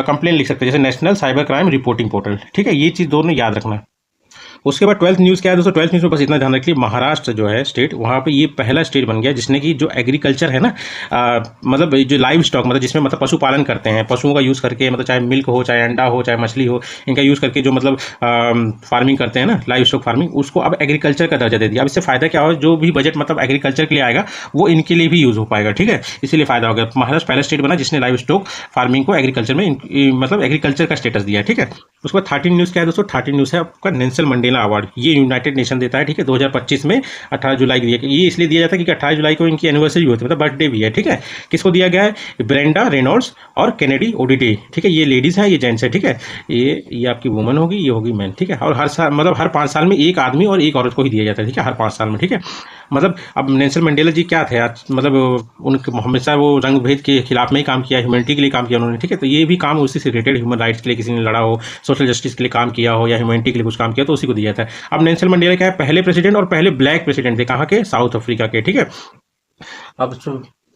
कंप्लेन लिख सकते हैं, जैसे national cyber crime reporting portal, ठीक है। ये चीज़ दोनों याद रखना है। उसके बाद 12th न्यूज़ क्या है दोस्तों, 12th न्यूज़ में बस इतना ध्यान रखिए, महाराष्ट्र जो है स्टेट, वहाँ पे ये पहला स्टेट बन गया जिसने कि जो एग्रीकल्चर है ना, मतलब जो लाइव स्टॉक, मतलब जिसमें मतलब पशुपालन करते हैं, पशुओं का यूज़ करके, मतलब चाहे मिल्क हो, चाहे अंडा हो, चाहे मछली हो, इनका यूज़ करके जो मतलब फार्मिंग करते हैं ना, लाइव स्टॉक फार्मिंग, उसको अब एग्रीकल्चर का दर्जा दे दिया। अब इससे फ़ायदा क्या हो, जो भी बजट मतलब एग्रीकल्चर के लिए आएगा वो इनके लिए भी यूज़ हो पाएगा, ठीक है। इसीलिए फ़ायदा हो गया, महाराष्ट्र पहला स्टेट बना जिसने लाइव स्टॉक फार्मिंग को एग्रीकल्चर में मतलब एग्रीकल्चर का स्टेटस दिया है, ठीक है। उसके बाद 13 न्यूज़ क्या है दोस्तों, 13 न्यूज़ है आपका नेल्सन मंडेला अवार्ड, ये यूनाइटेड नेशन देता है, ठीक है। 2025 में 18 जुलाई को दिया, ये इसलिए दिया जाता है क्योंकि 18 जुलाई को इनकी एनिवर्सरी होती है, मतलब बर्थडे भी है, ठीक है। किसको दिया गया है, ब्रेंडा रेनॉल्ड्स और केनेडी ओडिटे, ठीक है। ये लेडीज़ हैं, ये जेंट्स है, ठीक है। ये आपकी वुमन होगी, ये होगी मैन, ठीक है। और हर साल मतलब हर 5 साल में एक आदमी और एक औरत को ही दिया जाता है, ठीक है, हर 5 साल में, ठीक है। मतलब अब नेल्सन मंडेला जी क्या थे आज, मतलब उनके हमेशा वो रंग भेद के खिलाफ में ही काम किया, ह्यूमैनिटी के लिए काम किया उन्होंने, ठीक है। तो ये भी काम उसी से रिलेटेड, ह्यूमन राइट्स के लिए किसी ने लड़ा हो, सोशल जस्टिस के लिए काम किया हो, या ह्यूमैनिटी के लिए कुछ काम किया तो उसी को दिया था। अब नेल्सन मंडेला क्या है, पहले प्रेसिडेंट और पहले ब्लैक प्रेसिडेंट थे, कहाँ के, साउथ अफ्रीका के, ठीक है। अब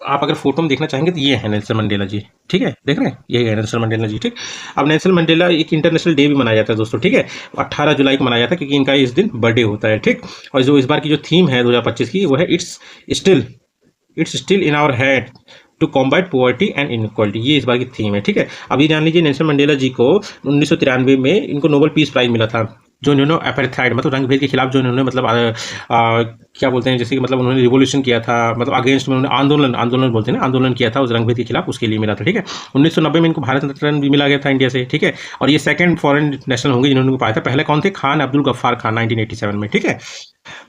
आप अगर फोटो में देखना चाहेंगे तो ये है नेल्सन मंडेला जी, ठीक है, देख रहे हैं, ये है नेल्सन मंडेला जी, ठीक। अब नेल्सन मंडेला एक इंटरनेशनल डे भी मनाया जाता है दोस्तों, ठीक है, 18 जुलाई को मनाया जाता है क्योंकि इनका इस दिन बर्थडे होता है, ठीक। और जो इस बार की जो थीम है 2025 की वो है it's still in our head to combat poverty and inequality, ये इस बार की थीम है, ठीक है। अभी जान लीजिए नेल्सन मंडेला जी को 1993 में इनको नोबेल पीस प्राइज मिला था, जो इन्होंने अपेर्थाइड मतलब रंग भेद के खिलाफ जो इन्होंने मतलब क्या बोलते हैं, जैसे कि मतलब उन्होंने रिवोल्यूशन किया था, मतलब अगेंस्ट में उन्होंने आंदोलन बोलते हैं ना, आंदोलन किया था उस रंग भेद के खिलाफ, उसके लिए मिला था, ठीक है। 1990 में इनको भारत रत्न भी मिला गया था इंडिया से, ठीक है। और ये सेकंड फॉरेन नेशनल होंगे जिन्होंने पाया था, पहले कौन थे, खान अब्दुल गफ्फार खान 1987 में, ठीक है।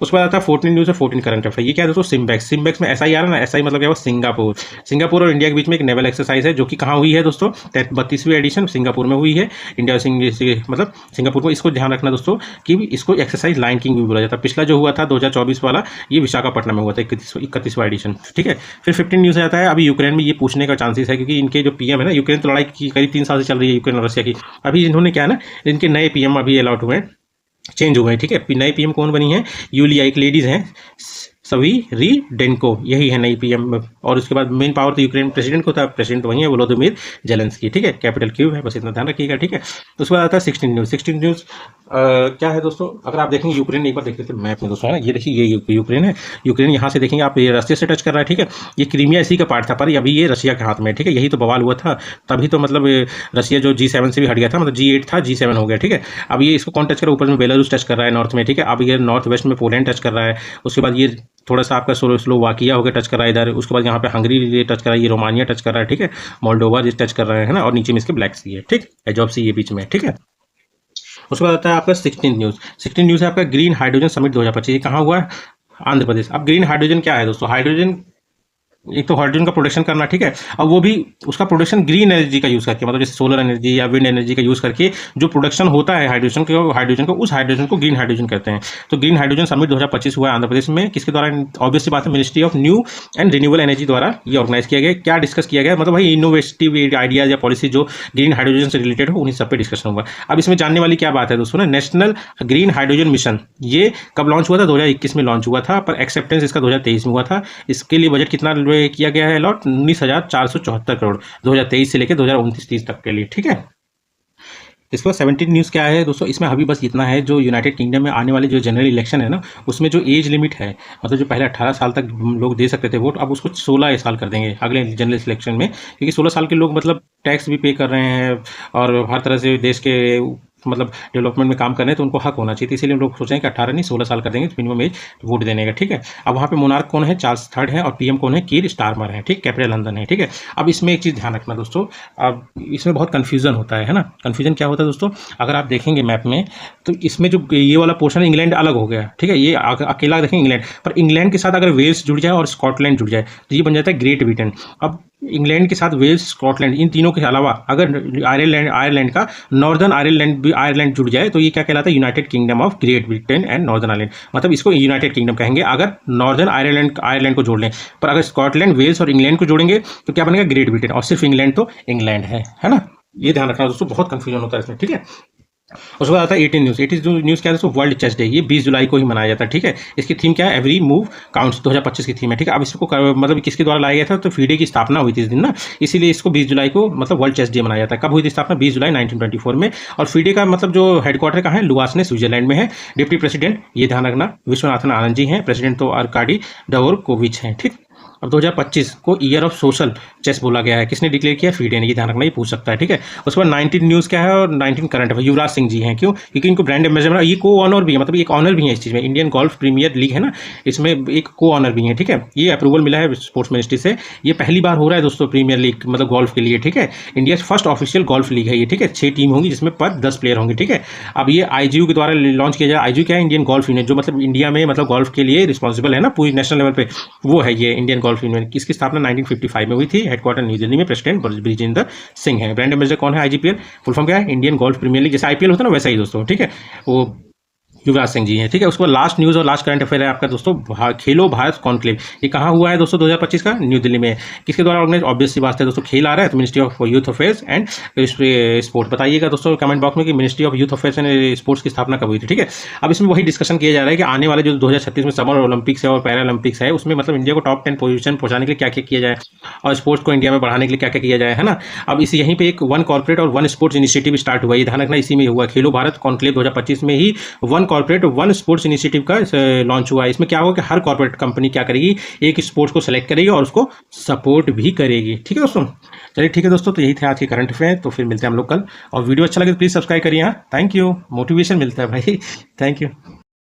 उसके बाद आता है 14 न्यूज़ है, 14 करंट अफेयर, ये क्या है दोस्तों, सिम्बेक्स में SI आ रहा है ना, SI मतलब क्या हुआ, सिंगापुर और इंडिया के बीच में एक नेवल एक्सरसाइज है जो कि कहाँ हुई है दोस्तों, 32वीं एडिशन सिंगापुर में हुई है, इंडिया मतलब सिंगापुर में। इसको ध्यान रखना दोस्तों कि इसको एक्सरसाइज लायन किंग भी बोला जाता है। पिछला जो हुआ था 2024 वाला, ये विशाखापट्टनम में हुआ था, 31वां एडिशन, ठीक है। फिर 15 न्यूज़ आता है, अभी यूक्रेन में ये पूछने का चांसेस है क्योंकि इनके जो PM है ना, यूक्रेन तो लड़ाई की करीब 3 साल से चल रही है, यूक्रेन और रशिया की। अभी इन्होंने क्या है ना, इनके नए PM अभी अलॉट हुए हैं, चेंज हो गए, ठीक है। नई PM कौन बनी है, यूलिया, एक लेडीज़ हैं, सवीरीडेंको, यही है नई PM। और उसके बाद मेन पावर तो यूक्रेन प्रेसिडेंट को था, प्रेसिडेंट वही है वोलोदिमीर जेलेंस्की, ठीक है, कैपिटल क्यू है, बस इतना ध्यान रखिएगा, ठीक है। उसके बाद आता है 16 न्यूज़ क्या है दोस्तों, अगर आप देखेंगे यूक्रेन, एक बार देख लेते हैं मैप में दोस्तों, है ना, ये देखिए ये यूक्रेन है, यूक्रेन यहाँ से देखेंगे आप, ये रशिया से टच कर रहा है, ठीक है। ये क्रीमिया इसी का पार्ट था, पर अभी ये रशिया के हाथ में है, ठीक है। यही तो बवाल हुआ था, तभी तो मतलब रशिया जो G7 से भी हट गया था, मतलब G8 था, G7 हो गया, ठीक है। अब ये इसको कौन टच कर रहा है, ऊपर में बेलारूस टच कर रहा है नॉर्थ में, ठीक है। अब ये नॉर्थ वेस्ट में पोलैंड टच कर रहा है, उसके बाद ये थोड़ा सा आपका स्लोवाकिया होकर टच कर रहा है इधर, उसके बाद यहाँ पे हंगरी टच कर रहा है, ये रोमानिया टच कर रहा है, ठीक है, मोल्डोवा टच कर रहे हैं ना, और नीचे में इसके ब्लैक सी है, ठीक, एजॉब सी ये बीच में, ठीक है। उसके बाद आता है आपका 16 न्यूज़ है आपका ग्रीन हाइड्रोजन समिट 2025, ये कहाँ हुआ है, आंध्र प्रदेश। अब ग्रीन हाइड्रोजन क्या है दोस्तों, हाइड्रोजन एक तो हाइड्रोजन का प्रोडक्शन करना, ठीक है, और वो भी उसका प्रोडक्शन ग्रीन एनर्जी का यूज़ करके, मतलब जैसे सोलर एनर्जी या विंड एनर्जी का यूज़ करके जो प्रोडक्शन होता है हाइड्रोजन को उस हाइड्रोजन को ग्रीन हाइड्रोजन कहते हैं। तो ग्रीन हाइड्रोजन समिट 2025 हुआ है आंध्र प्रदेश में, किसके द्वारा, ऑब्वियसली बात है, ministry of new and renewable energy द्वारा ये ऑर्गेनाइज किया गया। क्या डिस्कस किया गया, मतलब भाई इनोवेटिव आइडियाज या पॉलिसी जो ग्रीन हाइड्रोजन से रिलेटेड हो, उन्हीं सब पे डिस्कशन होगा। अब इसमें जानने वाली क्या बात है दोस्तों ना, नेशनल ग्रीन हाइड्रोजन मिशन ये कब लॉन्च हुआ था, 2021 में लॉन्च हुआ था, पर एक्सेप्टेंस इसका 2023 में हुआ था। इसके लिए बजट कितना किया गया है, 19,474 करोड़ 2023 से लेकर 2029-30 तक के लिए, ठीक है। इसके बाद 17 न्यूज़ क्या है दोस्तों, इसमें अभी बस इतना है, जो यूनाइटेड किंगडम में आने वाले जो जनरल इलेक्शन है ना, उसमें जो एज लिमिट है, मतलब जो पहले 18 साल तक लोग दे सकते थे वोट, अब उसको 16 साल कर देंगे अगले जनरल इलेक्शन में, क्योंकि 16 साल के लोग मतलब टैक्स भी पे कर रहे हैं और हर तरह से देश के मतलब डेवलपमेंट में काम कर रहे हैं, तो उनको हक होना चाहिए। तो इसीलिए हम लोग सोच रहे हैं कि 18 नहीं 16 साल कर देंगे मिनिमम एज वोट देने का, ठीक है। अब वहाँ पे मोनार्क कौन है, चार्ल्स थर्ड है, और पीएम कौन है, कीर स्टारमर है, ठीक, कैपिटल लंदन है, ठीक है। अब इसमें एक चीज़ ध्यान रखना दोस्तों, अब इसमें बहुत कन्फ्यूजन होता है ना। कन्फ्यूजन क्या होता है दोस्तों, अगर आप देखेंगे मैप में, तो इसमें जो ये वाला पोर्शन है, इंग्लैंड अलग हो गया, ठीक है, ये अकेला देखेंगे इंग्लैंड, पर इंग्लैंड के साथ अगर वेल्स जुड़ जाए और स्कॉटलैंड जुड़ जाए, तो ये बन जाता है ग्रेट ब्रिटेन। अब इंग्लैंड के साथ वेल्स, स्कॉटलैंड, इन तीनों के अलावा अगर आयरलैंड का नॉर्दर्न आयरलैंड भी आयरलैंड जुड़ जाए, तो ये क्या कहलाता है, United kingdom of great Britain and northern Ireland. मतलब इसको यूनाइटेड किंगडम कहेंगे अगर नॉर्दर्न आयरलैंड को जोड़ लें। पर अगर स्कॉटलैंड, वेल्स और इंग्लैंड को जोड़ेंगे तो क्या बनेगा, ग्रेट ब्रिटेन, और सिर्फ इंग्लैंड तो इंग्लैंड है ना। ये ध्यान रखना दोस्तों, बहुत कंफ्यूजन होता है इसमें, ठीक है। उसके बाद आता है 18 न्यूज़। 18 न्यूज़ क्या है दोस्तों, वर्ल्ड चेस डे, ये 20 जुलाई को ही मनाया जाता है, ठीक है। इसकी थीम क्या है, एवरी मूव काउंट्स, 2025 की थीम है, ठीक है। अब इसको मतलब किसके द्वारा लाया गया था, तो फीडे की स्थापना हुई थी इस दिन ना, इसीलिए इसको 20 जुलाई को मतलब वर्ल्ड चेस डे मनाया जाता है। कब हुई थी स्थापना, 20 जुलाई 1924 में। और फीडे का मतलब जो हेडक्वार्टर कहाँ है, लुआसने, स्विट्जरलैंड में है। डिप्टी प्रेसिडेंट, ये ध्यान रखना, विश्वनाथन आनंद जी हैं। प्रेसिडेंट तो आर्काडी डवोरकोविच हैं, ठीक। अब 2025 को ईयर ऑफ सोशल चेस बोला गया है, किसने डिक्लेयर किया, फीडे ने, ये ध्यान रखना, ये पूछ सकता है, ठीक है। उसके बाद 19 न्यूज़ क्या है, और 19 करंट अफेयर, युवराज सिंह जी हैं, क्यों, क्योंकि इनको ब्रांड एम्बेसडर, ये को ऑनर भी है, मतलब एक ऑनर भी है इस चीज़ में, इंडियन गोल्फ प्रीमियर लीग है ना, इसमें एक को ऑनर भी है, ठीक है। ये अप्रूवल मिला है स्पोर्ट्स मिनिस्ट्री से, ये पहली बार हो रहा है दोस्तों प्रीमियर लीग मतलब गोल्फ के लिए, ठीक है। India first official golf league है ये, ठीक है। 6 टीम होंगी जिसमें पर 10 प्लेयर होंगे, ठीक है। अब ये आईजीयू के द्वारा लॉन्च किया जाए। आईजीयू क्या है, इंडियन गोल्फ यूनियन, जो मतलब इंडिया में मतलब गोल्फ के लिए रिस्पॉन्सिबल है ना पूरी नेशनल लेवल पे, वो है ये इंडियन गोल्फ यूनियन। इसकी स्थापना 1955 में हुई थी। हेडक्वार्टर न्यू दिल्ली में। प्रेसिडेंट ब्रिजेंद्र सिंह है। ब्रांड एम्बेसडर कौन है, आईजीपीएल, फुल फॉर्म क्या है, इंडियन गोल्फ प्रीमियर लीग, जैसे आईपीएल होता है ना वैसा ही दोस्तों, ठीक है, वो युवराज सिंह जी हैं, ठीक है। उसके बाद लास्ट न्यूज़ और लास्ट करंट अफेयर है आपका दोस्तों, खेलो भारत कॉन्क्लेव, ये कहाँ हुआ है दोस्तों 2025 का, न्यू दिल्ली में। किसके द्वारा ऑर्गेनाइज, ऑब्वियस सी बात है दोस्तों, खेल आ रहा है तो ministry of youth affairs and sports. बताइएगा दोस्तों कमेंट बॉक्स में कि ministry of youth affairs and sports की स्थापना कब हुई थी, ठीक है। अब इसमें वही डिस्कशन किया जा रहा है कि आने वाले जो 2036 में समर ओलंपिक्स है और पैरा ओलंपिक्स है, उसमें मतलब इंडिया को टॉप 10 पोजीशन पहुंचाने के लिए क्या क्या किया जाए, और स्पोर्ट्स को इंडिया में बढ़ाने के लिए क्या क्या किया जाए, है ना। अब इस यहीं पे एक वन कॉर्पोरेट और वन स्पोर्ट्स इनिशिएटिव स्टार्ट हुआ, ये ध्यान रखना, इसी में हुआ। खेलो भारत कॉन्क्लेव 2025 में ही one corporate one sports initiative का लॉन्च हुआ है। इसमें क्या होगा कि हर कॉर्पोरेट कंपनी क्या करेगी, एक स्पोर्ट्स को सेलेक्ट करेगी और उसको सपोर्ट भी करेगी, ठीक है दोस्तों। चलिए ठीक है दोस्तों, तो यही थे आज के करंट अफेयर, तो फिर मिलते हैं हम लोग कल। और वीडियो अच्छा लगे तो प्लीज़ सब्सक्राइब करिए। हाँ, थैंक यू, मोटिवेशन मिलता है भाई, थैंक यू।